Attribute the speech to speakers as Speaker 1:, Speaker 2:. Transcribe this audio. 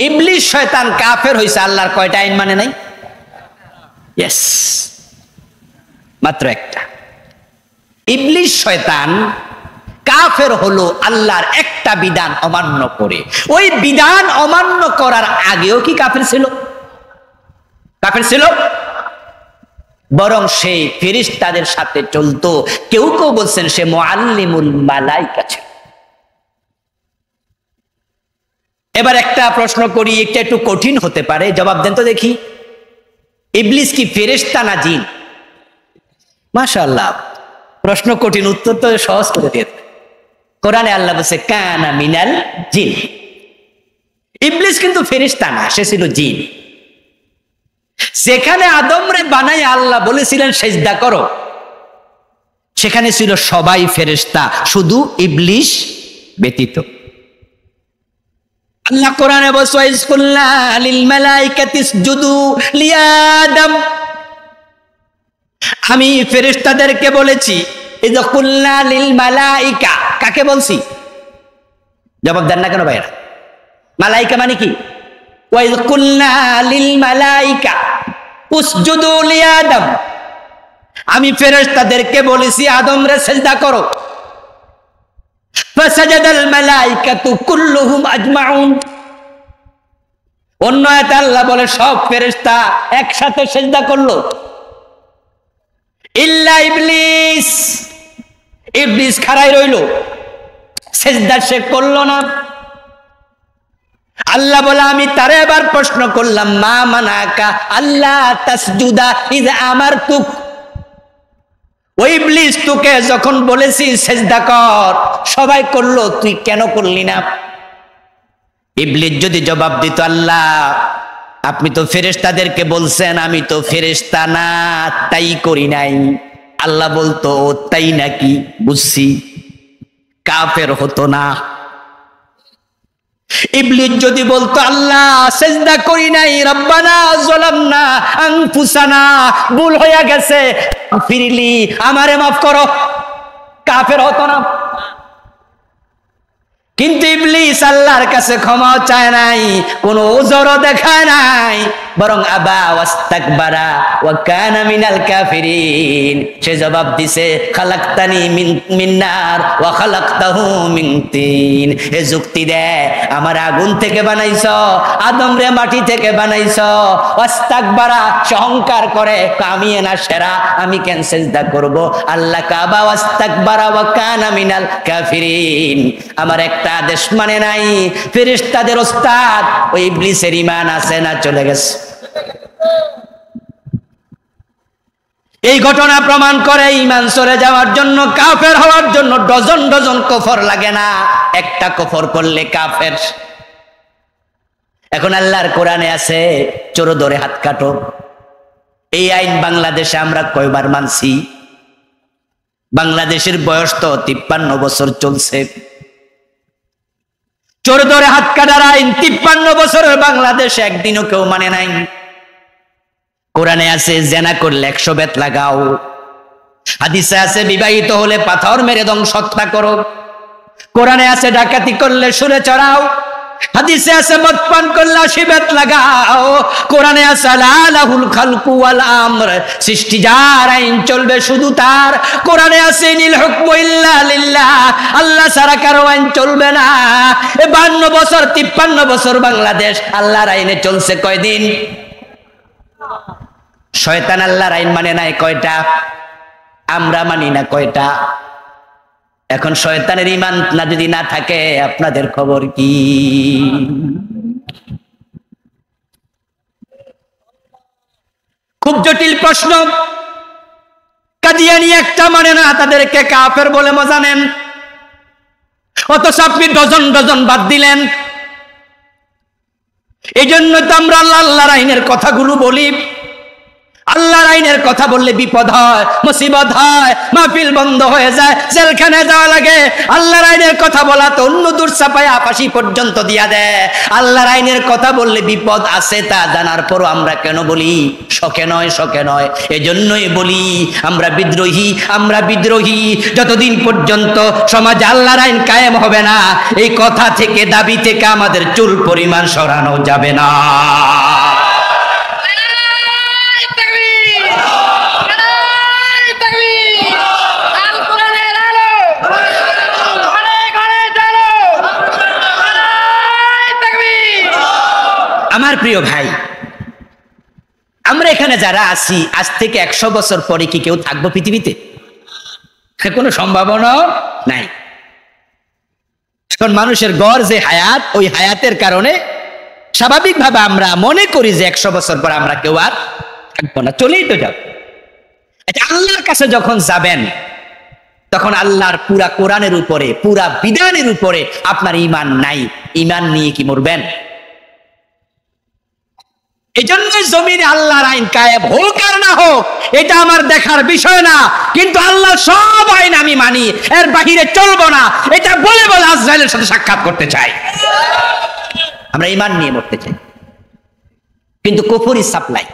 Speaker 1: ইবলিস শয়তান কাফের হইছে, আল্লাহর কয়টা আইন মানে নাই? ইয়েস, মাত্র একটা। ইবলিস শয়তান কাফের হলো আল্লাহর একটা বিধান অমান্য করে। ওই বিধান অমান্য করার আগেও কি কাফের ছিল? কাফের ছিল, বরং সেই ফেরেশতাদের সাথে চলতো। কেউ কেউ বলছেন সে মুআল্লিমুল মালায়েকা ছিল। এবার একটা প্রশ্ন করি, এটা একটু কঠিন হতে পারে, জবাব দেন তো দেখি। ইবলিস কি ফেরেশতা না জিন? মাশাআল্লাহ, প্রশ্ন কঠিন, উত্তর তো সহজ করে দিয়ে। কোরআনে আল্লাহ বলছে কানা মিনাল জিন। ইবলিস কিন্তু ফেরেশতা না, সে ছিল জিন। যেখানে আদমরে বানাই আল্লাহ বলেছিলেন সেজদা করো, সেখানে ছিল সবাই ফেরেশতা, শুধু ইবলিস ব্যতীত। আল্লাহ কোরআনে বলছে ওয়াইজকুল্লা লিল মালাইকাতি ইসজুদু লিআদম। আমি ফেরেশতাদেরকে বলেছি, ইযকুল্লা লিল মালাইকা, কাকে বলছি? জবাব দেন না কেন ভাইরা? মালাইকা মানে কি? ওয়াইজকুল্লা লিল মালাইকা উসজুদু লিআদম। আমি ফেরেশতাদেরকে বলেছি আদমরে সিজদা করো। ফাসাজাদাল মালাইকাতু কুল্লুহুম আজমাউন। অন্য আয়াতে আল্লাহ বলে সব ফেরেশতা একসাথে সিজদা করলো, ইল্লা ইবলিস। ইবলিস খাড়াই রইলো, সিজদা সে করলো না। আল্লাহ বলে আমি তারে এবার প্রশ্ন করলাম, মা মানাকা আল্লাহ তাসজুদা ইযা আমারতুক। ওই ইবলিস তোকে যখন বলেছি সিজদা কর, সবাই করলো, তুই কেন করলি না? ইবলিস যদি জবাব দিত, আল্লাহ আপনি তো ফেরেশতাদেরকে বলছেন, আমি তো ফেরেশতা না, তাই করি নাই। আল্লাহ বলতো তাই নাকি, বুঝছি, কাফের হতো না। ইবলিস যদি বলতো আল্লাহ সিজদা করি নাই, রব্বানা যালামনা আনফুসানা, ভুল হয়ে গেছে, ফিরলি আমারে মাফ করো, কাফের হতো না। কিন্তু ইবলিস আল্লাহর কাছে ক্ষমা চায় নাই, কোনো ওজরও দেখায় নাই, বরং আবা ওয়াস্তাকবারা ওয়া কানা মিনাল কাফিরিন। সে জবাব দিছে খালাকতানি মিন নার ওয়া খালাকতাহু মিন তিন। এ যুক্তি দেয়, আমার আগুন থেকে বানাইছো, আদম রে মাটি থেকে বানাইছো। ওয়াস্তাকবারা, অহংকার করে, আমি না সেরা, আমি কেন সিজদা করব? আল্লাহ কাবা ওয়াস্তাকবারা ওয়া কানা মিনাল কাফিরিন। আমার একটা আদেশ মানে নাই। ফেরেশতাদের ওস্তাদ ওই ইবলিসের ঈমান আছে না চলে গেছে? এই ঘটনা প্রমাণ করে ঈমান চলে যাওয়ার জন্য, কাফের হওয়ার জন্য ডজন ডজন কুফর লাগে না, একটা কুফর করলে কাফের। এখন আল্লাহর কোরআনে আছে চোর ধরে হাত কাটো। এই আইন বাংলাদেশে আমরা কয়বার মানছি? বাংলাদেশের বয়স তো 53 বছর চলছে। চোর ধরে হাত কাটার আইন 53 বছরের বাংলাদেশে একদিনও কেউ মানে নাই। কোরআনে আছে জেনা করলে 100 বেত লাগাও, হাদিসে আছে বিবাহিত হলে পাথর মেরে ধ্বংস হত্যা করো, কোরআনে আছে ডাকাতি করলে সুরে চড়াও, হাদিসে আছে মদ পান করলে 80 বেত লাগাও, কোরআনে আছে আলাহুল খালকু ওয়াল আমর, সৃষ্টি যার, আইন চলবে শুধু তার। কোরআনে আছে নিল হুকমু ইল্লা লিল্লাহ, আল্লাহ ছাড়া কারো আইন চলবে না। 52 বছর 53 বছর বাংলাদেশ আল্লাহর আইনে চলছে কয়দিন? শয়তান আল্লাহর আইন মানে নাই কয়টা? আমরা মানি না কয়টা? এখন শয়তানের ঈমান না যদি না থাকে, আপনাদের খবর কি? খুব জটিল প্রশ্ন। কাদিয়ানী একটা মানে না, তাদেরকে কাফের বলে মজা নেন, অথচ আপনি ডজন ডজন বাদ দিলেন। এই জন্য তো আমরা আল্লাহর আইনের কথাগুলো বলি। আল্লাহর আইনের কথা বললে বিপদ হয়, মুসিবত হয়, মাহফিল বন্ধ হয়ে যায়, জেলখানায় যাওয়া লাগে। আল্লাহর আইনের কথা বলা তো অন্য দূর চাপায় ফাঁসি পর্যন্ত দিয়া দেয়। আল্লাহর আইনের কথা বললে বিপদ আছে তা জানার পরও আমরা কেন বলি? শখে নয়, শখে নয়। এজন্যই বলি আমরা বিদ্রোহী, আমরা বিদ্রোহী। যতদিন পর্যন্ত সমাজে আল্লাহর আইন কায়েম হবে না, এই কথা থেকে, দাবি থেকে আমাদের চুল পরিমাণ সরানো যাবে না। আমার প্রিয় ভাই, আমরা এখানে যারা আছি, আজ থেকে 100 বছর পরে কি কেউ থাকবো পৃথিবীতে? কোনো সম্ভাবনা নাই। এখন মানুষের গড় যে হায়াত, ওই হায়াতের কারণে স্বাভাবিকভাবে আমরা মনে করি যে 100 বছর পর আমরা কেউ আর থাকবো না, চলেই তো যাব। আল্লাহর কাছে যখন যাবেন, তখন আল্লাহর পুরা কোরআনের উপরে, পুরা বিধানের উপরে আপনার ঈমান নাই। ঈমান নিয়ে কি মরবেন? এই জন্য জমিনে আল্লাহর আইন কায়েম হোক আর না হোক, এটা আমার দেখার বিষয় না। কিন্তু আল্লাহ সব আইন আমি মানি, এর বাহিরে চলবো না, এটা বলে বলে আজরাইলের সাথে সাক্ষাৎ করতে চাই। আমরা ঈমান নিয়ে মরতে চাই, কিন্তু কুফরি সাপ্লাই।